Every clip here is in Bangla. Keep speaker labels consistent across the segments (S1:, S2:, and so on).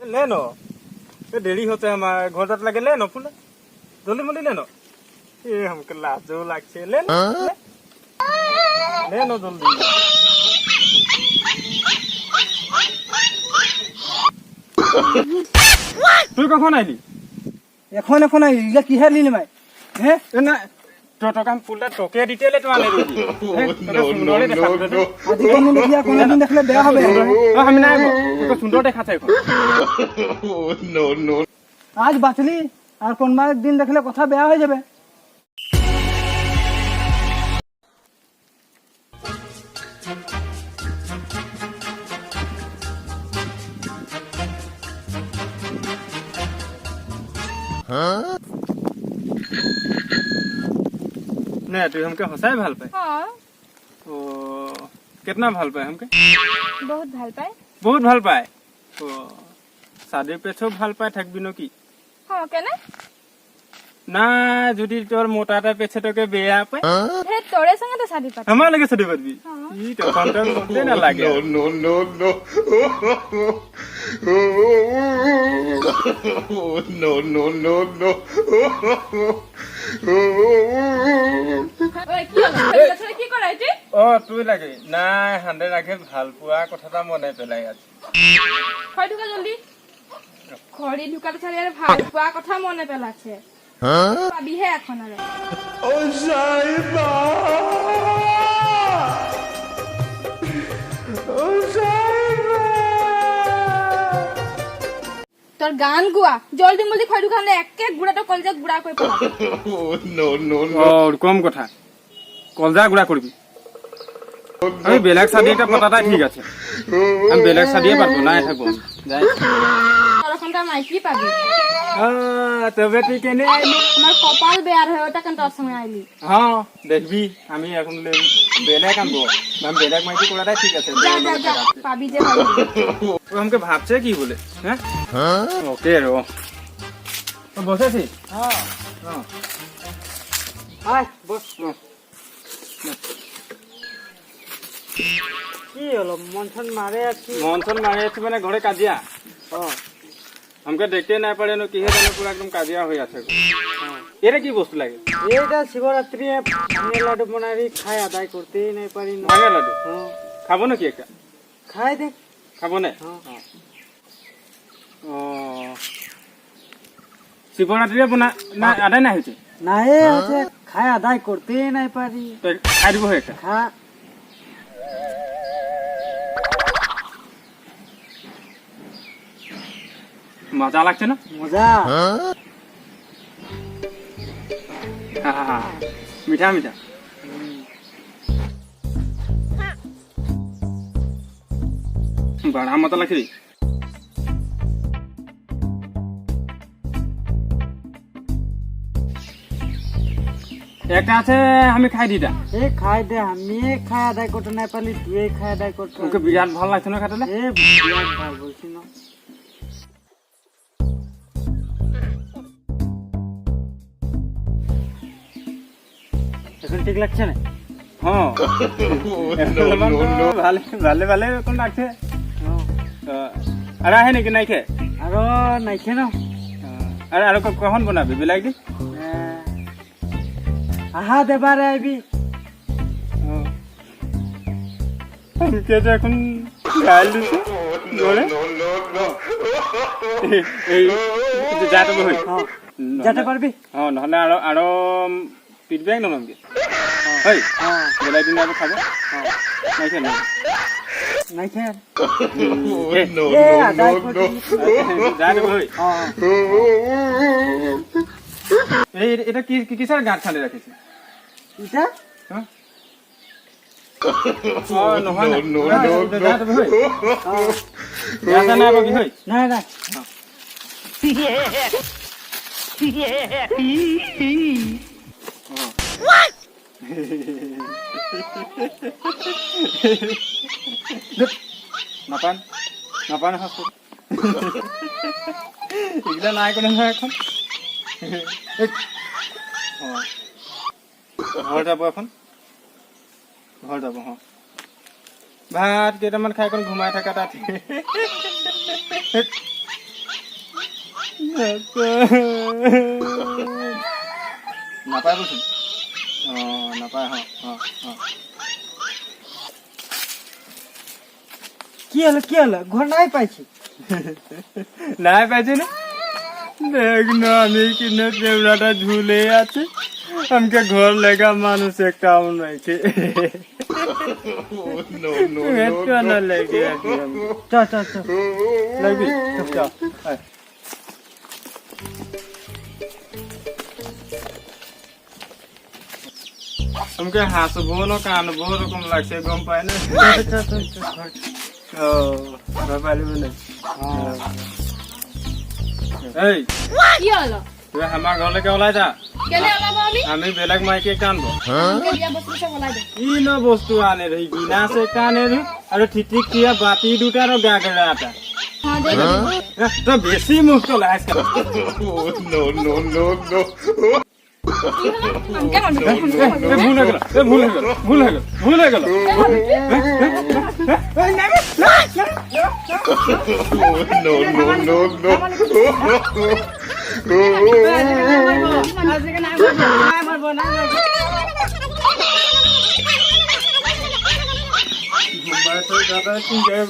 S1: ले नो देरी होते हमारे घर तक लगे ले नो फूल जल्दी जल्दी ले नो ये हमको लाजो लागছে ले नो ले नो जल्दी তুই কখন আইলি
S2: এখন এখন আইলি কি হে লিলি মাই হে
S1: না তো কাম ফুলটা তোকে ডিটেইলে তো আনে দিবি
S2: আজি কোন দেখিয়া কোন দিন দেখলে বেয়া হবে
S1: আমি না তো সুন্দর দেখাছে এখন
S3: নো নো
S2: আজ বাঁচলি আর কোন মাস দিন দেখলে কথা বেয়া হয়ে যাবে
S1: ने तू हमके हंसाए ভাল পায়
S4: हाँ
S1: ओ कितना ভাল পায় हमके
S4: बहुत ভাল পায়
S1: बहुत ভাল পায় ओ शादी पे सब ভাল পায় থাকবি নাকি
S4: हाँ কেনে
S1: না যদি তোর মোটাটা পেছে তোকে বেয়া পায়
S4: হে তোরে সঙ্গে তো শাদি পাতি
S1: আমার লাগে শাদি করবি ই তো কন্ট্রোল করতে না লাগে
S3: no no no no no no no
S4: ওই কি হলো ছেলে কি করাই তুই
S1: ও তুই লাগে না হান্দে রাখে ভাল পোৱা কথাটা মনে পেলাই আছে
S4: খড়ি ঢুকা জলদি খড়ি ঢুকাতে ছাড়ি আর ভাল পোৱা কথা মনে পেলাছে পাবিহে এখন আর
S3: ও সাইবা ও সাইবা
S4: তোর গান গুয়া জলদি মলদি খড়ি ঢুকালে একে গুড়াটা কলজা গুড়া করে পেলাবি
S3: নো নো
S1: और কম কথা কলজা গুড়া করবি আমি বেলেগ শাদি একটা পতাটা ঠিক আছে আমি বেলেগ শাদিয়ে পারবো না থাকবো যাই
S4: তোর এখনটা মাইকি পাবি
S1: তবে তুই কেনে আইলি
S4: আমার কপাল বেয়ার হয়ে ওটা কেন তোর সঙ্গে আইলি
S1: হ্যাঁ দেখবি আমি এখন বেলেগ আনবো আমি বেলেগ মাইকি করাটাই ঠিক আছে
S4: যা যা যা পাবি যে পাবি
S1: ও আমাকে ভাবছে কি বলে হ্যাঁ ওকে রো বসেছি
S2: হ্যাঁ
S1: হ্যাঁ
S2: আয়
S1: বস
S2: কি হলো মনসন মারে আছি
S1: মনসন মারি আছে মানে ঘরে কাজিয়া
S2: ও
S1: আমাকে দেখতে না পারে না কি জানো পুরো একদম কাজিয়া হয়ে আছে এরা কি বস্তু লাগে
S2: এইটা শিবরাত্রি ভাঙে লাডু বানাবি খাই আদায় করতেই নাই পারি না
S1: ভাঙা লাডু
S2: হ্যাঁ
S1: খাবো নাকি একটা
S2: খাই দেখ
S1: খাবো না
S2: হ্যাঁ
S1: ও শিবরাত্রি বনা না আদায় না হয়েছে
S2: নাই আছে খাই আদায় করতেই নাই পারি
S1: তো খাই দিব একটা
S2: খা
S1: মজা লাগছে না
S2: মজা
S1: মিঠা মিঠা बड़ा मत लखी একটা আছে আমি খাই দিতা
S2: এ খাই দে আমি খাই আদায় করতে নাই পারলি তুই খাই আদায় করতে
S1: ওকে বিরাট ভালো লাগছে না খাটালে
S2: এ বিরাট ভাই বলছি না এখন ঠিক লাগছে না
S1: হ্যাঁ ভালে ভালে ভালে কোন লাগছে আর আহে নাকি নাই খে
S2: আৰু নাইখে ন
S1: আৰু কখন বনাবি বিলাক দি
S2: আহা দেবারে আইবি
S1: কে যে এখন গাল দিছে জোরে এই যাতে বহি
S2: যাতে পারবি
S1: নহলে আৰু ফিডব্যাক নলমগে হয় বেলাই দিন আৰু খাব নাই খে
S2: নাইখে
S3: নো
S2: এ আদায় করতে
S1: যাতে বহি এটা কিসের গাঁত খান্দি ৰাখিছে
S2: ইটা
S1: হা? নহয় না।
S3: No, no, no, no.
S1: যা তুমি, হৈ। যা, যা, নাই বগী, হৈ।
S2: নাই নাই
S1: নাপান নাপান হাসো এগুলা নাই কোনো নহয় এখন ঘৰ যাব এখন ঘৰ যাব হ ভাত কেইটামান খাই অকণ ঘুমাই থাকা তাত নাপায় বচোন নাপায় হ
S2: কি হলো ঘর নাই পাইছি
S1: নাই পাইছে না দেখ না আমি কিনে দেवराটা ঝুলে আছে हमके घर लेगा मानुष एक काम नहीं के
S3: Oh, no, no,
S1: একটু
S3: no,
S1: না
S3: no.
S1: লেগে আছে
S2: চল চল চল
S1: লাগবি চল আয় हमके হাসবো না কানবো রকম লাগছে গম পায় না
S2: চল চল চল
S1: ও বাবালি বলে এই
S4: কি হলো
S1: তুই আমার ঘরলৈকে ওলাই যা
S4: কেলে ওলাব আমি
S1: আমি বেলেগ মাইকে একটা আনবো
S4: মোকে দিয়া বস্তু চব ওলাই দে
S1: কি ন বস্তু আনে রে গিলাচ একটা আনে রে আৰু ঠিটিকিয়া বাতি দুটা আৰু গাগৰা এটা
S4: হ্যাঁ দে
S1: তই বেছি মুখ চলাইছ
S3: Oh, no, no, no, no.
S4: আমকে মানুহ
S1: ভুল হৈ গল ভুল হৈ গল
S3: Oh, no, no, no, no.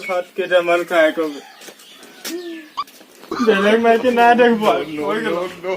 S3: ভাত কেইটামান খাই কবি বেলেগ মাইকে না দেখব No, no, no.